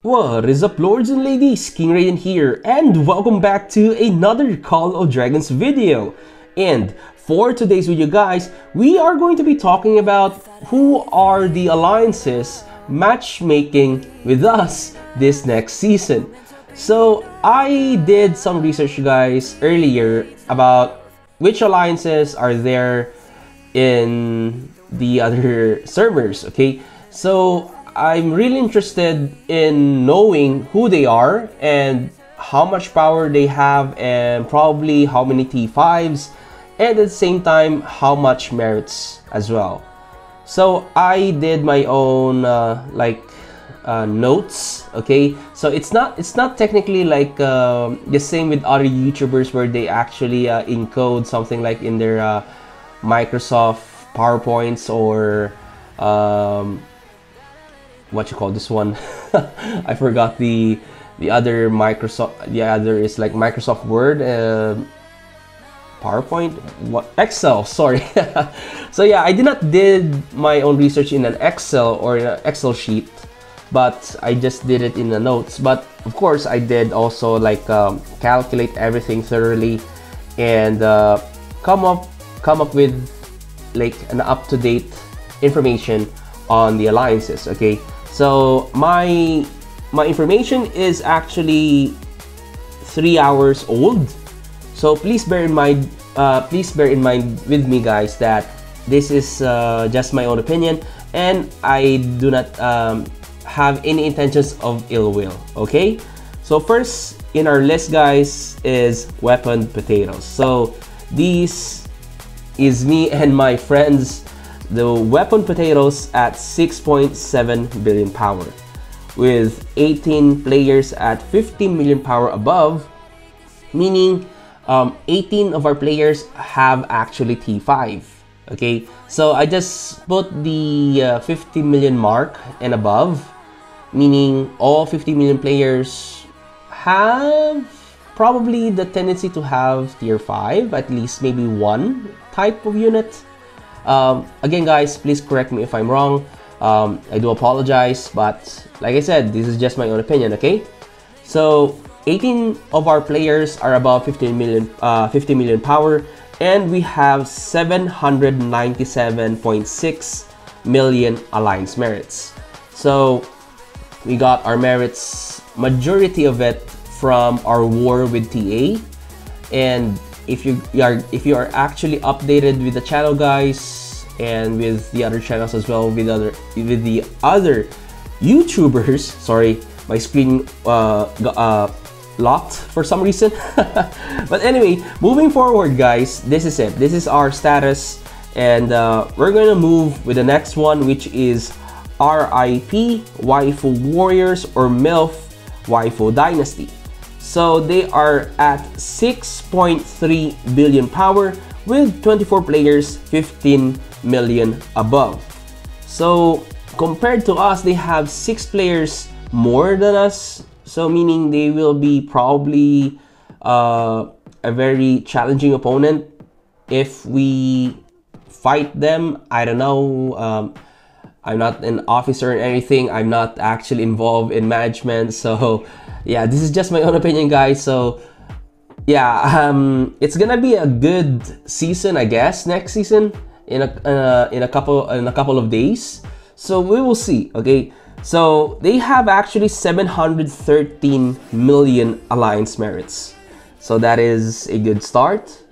What is up, lords and ladies? King Raiden here, and welcome back to another Call of Dragons video. And for today's video, guys, we are going to be talking about who are the alliances matchmaking with us this next season. So I did some research, guys, earlier about which alliances are there in the other servers, okay? So I'm really interested in knowing who they are and how much power they have, and probably how many T5s, and at the same time how much merits as well. So I did my own notes, okay? So it's not technically like the same with other YouTubers where they actually encode something like in their Microsoft PowerPoints or what you call this one? I forgot the other Microsoft. The other is like Microsoft Word, PowerPoint, what, Excel, sorry. So yeah, I did my own research in an Excel or in an Excel sheet, but I just did it in the notes. But of course I did also like calculate everything thoroughly and come up with like an up-to-date information on the alliances, okay? So my information is actually 3 hours old, so please bear in mind with me, guys, that this is just my own opinion and I do not have any intentions of ill will, okay? So first in our list, guys, is weapon potatoes. So these is me and my friends, the weapon potatoes, at 6.7 billion power, with 18 players at 15 million power above, meaning 18 of our players have actually T5, okay? So I just put the 50 million mark and above, meaning all 50 million players have probably the tendency to have tier 5, at least maybe one type of unit. Again, guys, please correct me if I'm wrong. I do apologize, but like I said, this is just my own opinion, okay? So 18 of our players are above 50 million power, and we have 797.6 million alliance merits. So we got our merits, majority of it from our war with TA. And if you are actually updated with the channel, guys, and with the other channels as well, with the other YouTubers, sorry, my screen locked for some reason. But anyway, moving forward, guys, this is it. This is our status, and we're gonna move with the next one, which is RIP Waifu Warriors or MILF Waifu Dynasty. So they are at 6.3 billion power with 24 players, 15 million above. So compared to us, they have 6 players more than us. So meaning they will be probably a very challenging opponent if we fight them. I don't know. I'm not an officer or anything. I'm not actually involved in management. So yeah, this is just my own opinion, guys. So yeah, it's gonna be a good season, I guess, next season in a couple of days. So we will see, okay? So they have actually 713 million alliance merits. So that is a good start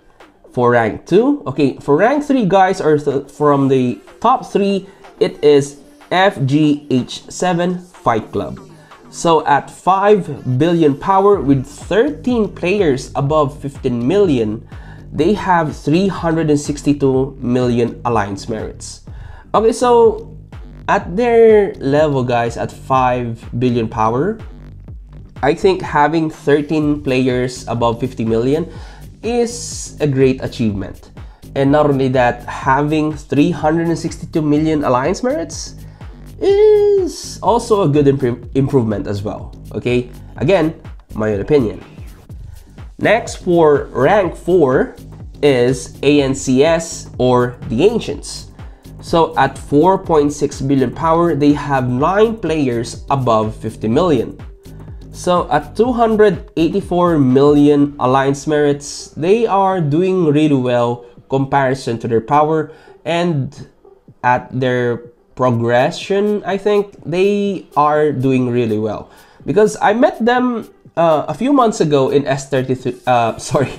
for rank 2. Okay, for rank 3, guys, or from the top 3, it is FGH7 Fight Club. So at 5 billion power with 13 players above 15 million, they have 362 million alliance merits. Okay, so at their level, guys, at 5 billion power, I think having 13 players above 50 million is a great achievement. And not only that, having 362 million alliance merits is also a good improvement as well, okay? Again, my own opinion. Next, for rank 4 is ANCS or the Ancients. So at 4.6 billion power, they have 9 players above 50 million. So at 284 million alliance merits, they are doing really well comparison to their power, and at their progression, I think they are doing really well. Because I met them a few months ago in S33, sorry,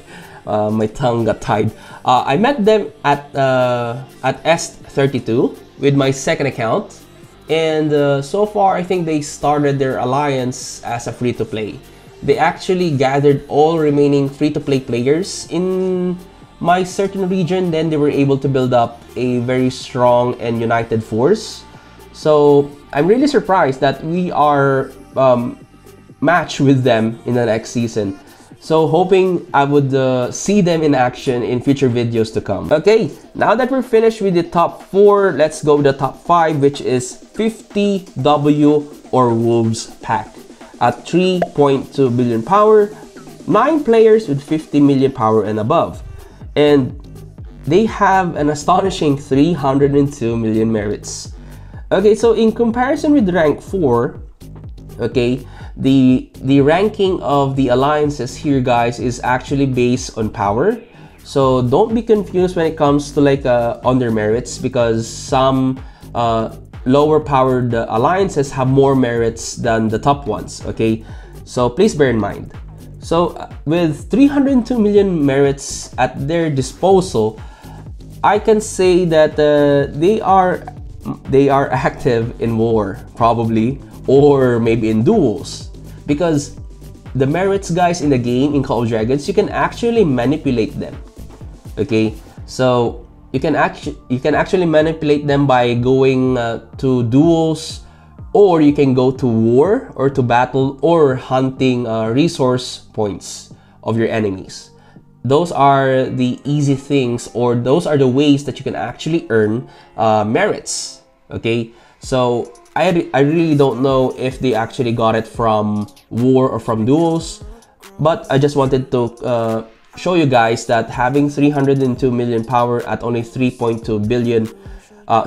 my tongue got tied. I met them at S32 with my second account, and so far I think they started their alliance as a free-to-play. They actually gathered all remaining free-to-play players in my certain region, then they were able to build up a very strong and united force. So I'm really surprised that we are matched with them in the next season. So hoping I would see them in action in future videos to come. Okay, now that we're finished with the top 4, let's go to the top 5, which is 50W or Wolves pack. At 3.2 billion power, 9 players with 50 million power and above. And they have an astonishing 302 million merits. Okay, so in comparison with rank 4, okay, the ranking of the alliances here, guys, is actually based on power. So don't be confused when it comes to like on their merits, because some lower powered alliances have more merits than the top ones. Okay, so please bear in mind. So with 302 million merits at their disposal, I can say that they are active in war, probably, or maybe in duels, because the merits, guys, in the game in Call of Dragons, you can actually manipulate them. Okay, so you can actually manipulate them by going to duels, or you can go to war or to battle, or hunting resource points of your enemies. Those are the easy things, or those are the ways that you can actually earn merits. Okay, so I really don't know if they actually got it from war or from duels, but I just wanted to show you guys that having 302 million power at only 3.2 billion,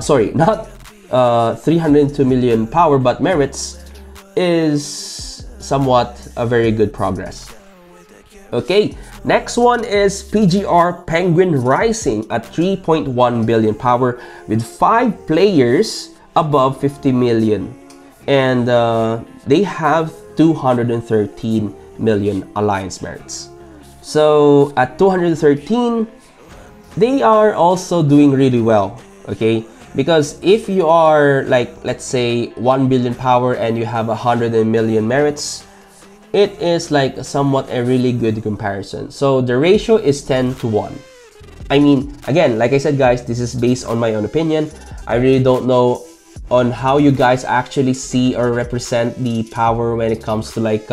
sorry, not 302 million power but merits, is somewhat a very good progress. Okay, next one is PGR Penguin Rising at 3.1 billion power with 5 players above 50 million, and they have 213 million alliance merits. So at 213, they are also doing really well. Okay, because if you are like, let's say 1 billion power and you have 100 million merits, it is like somewhat a really good comparison. So the ratio is 10:1. I mean, again, like I said, guys, this is based on my own opinion. I really don't know on how you guys actually see or represent the power when it comes to like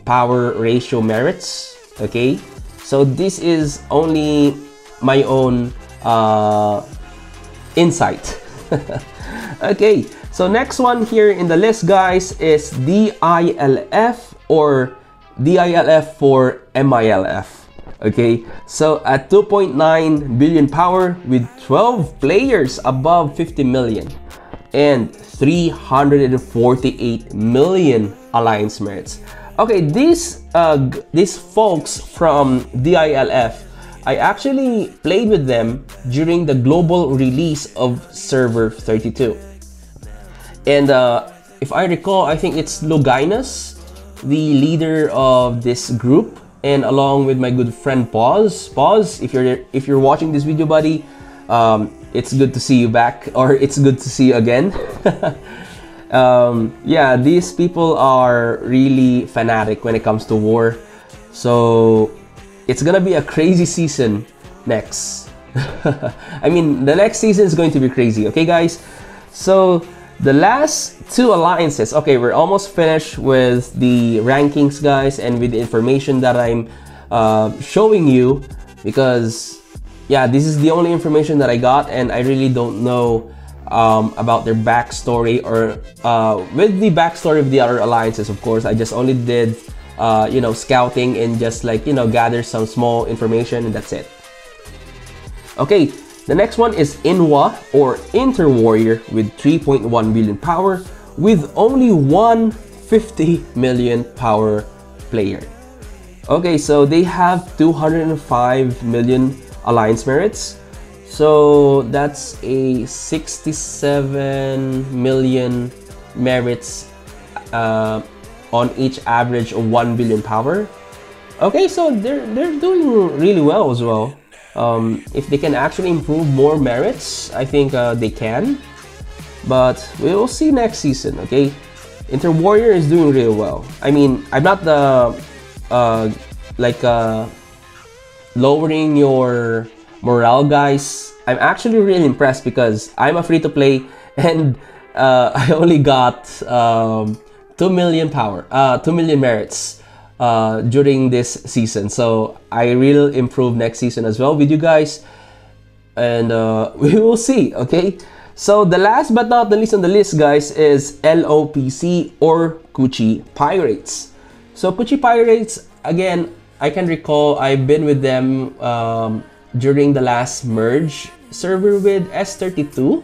power ratio merits. Okay, so this is only my own insight. Okay, so next one here in the list, guys, is DILF, or DILF for MILF. Okay, so at 2.9 billion power with 12 players above 50 million and 348 million alliance merits. Okay, these folks from DILF, I actually played with them during the global release of Server 32. And if I recall, I think it's Loginus, the leader of this group, and along with my good friend Pause. Pause, if you're watching this video, buddy, it's good to see you back, or it's good to see you again. Yeah, these people are really fanatic when it comes to war. So it's gonna be a crazy season next. I mean, the next season is going to be crazy. Okay, guys? So the last 2 alliances. Okay, we're almost finished with the rankings, guys, and with the information that I'm showing you, because yeah, this is the only information that I got, and I really don't know about their backstory, or with the backstory of the other alliances. Of course, I just only did you know, scouting and just like, you know, gather some small information, and that's it. Okay, The next one is Inwa or Inter Warrior with 3.1 million power with only one 50 million power player. Okay, so they have 205 million alliance merits. So that's a 67 million merits on each average of 1 billion power. Okay, so they're doing really well as well. If they can actually improve more merits, I think they can. But we will see next season, okay? Inter Warrior is doing really well. I mean, I'm not the lowering your morale, guys. I'm actually really impressed because I'm a free-to-play and I only got 2 million power, 2 million merits during this season. So I will improve next season as well with you guys, and we will see. Okay, so the last but not the least on the list, guys, is LOPC or Kuchi Pirates. So Kuchi Pirates, again, I can recall I've been with them during the last merge server with S32.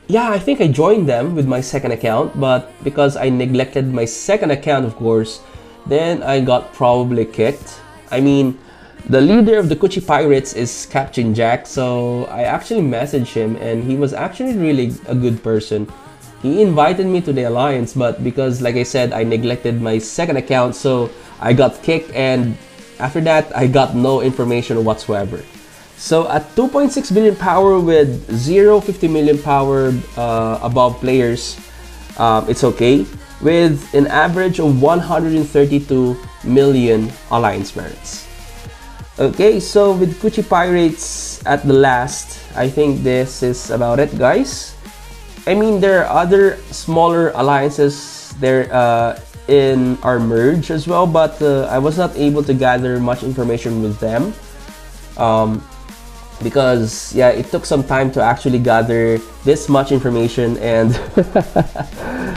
Yeah, I think I joined them with my second account, but because I neglected my second account, of course, then I got probably kicked. I mean, the leader of the Kuchi Pirates is Captain Jack, so I actually messaged him and he was actually really a good person. He invited me to the alliance, but because, like I said, I neglected my second account, so I got kicked, and after that, I got no information whatsoever. So at 2.6 billion power with 50 million power above players, it's okay, with an average of 132 million alliance merits. Okay, so with Kuchi Pirates at the last, I think this is about it, guys. I mean, there are other smaller alliances there in our merge as well, but I was not able to gather much information with them. Because yeah, it took some time to actually gather this much information, and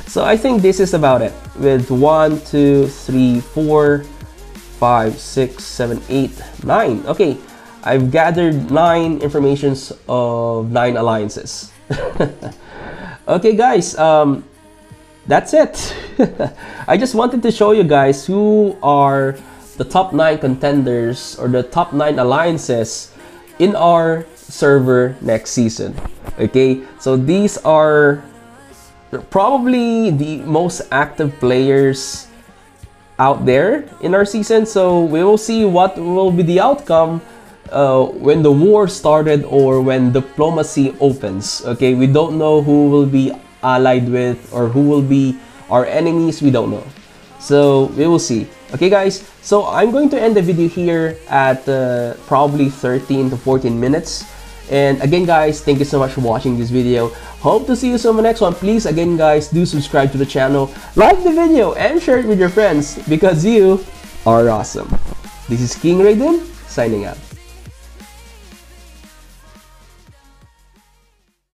so I think this is about it with 1, 2, 3, 4, 5, 6, 7, 8, 9. Okay, I've gathered 9 informations of 9 alliances. Okay, guys, that's it. I just wanted to show you guys who are the top 9 contenders or the top 9 alliances in our server next season. Okay, so these are probably the most active players out there in our season, so we will see what will be the outcome when the war started or when diplomacy opens. Okay, we don't know who will be allied with or who will be our enemies. We don't know, so we will see. Okay, guys, so I'm going to end the video here at probably 13 to 14 minutes. And again, guys, thank you so much for watching this video. Hope to see you soon in the next one. Please, again, guys, do subscribe to the channel, like the video, and share it with your friends because you are awesome. This is King Raiden, signing out.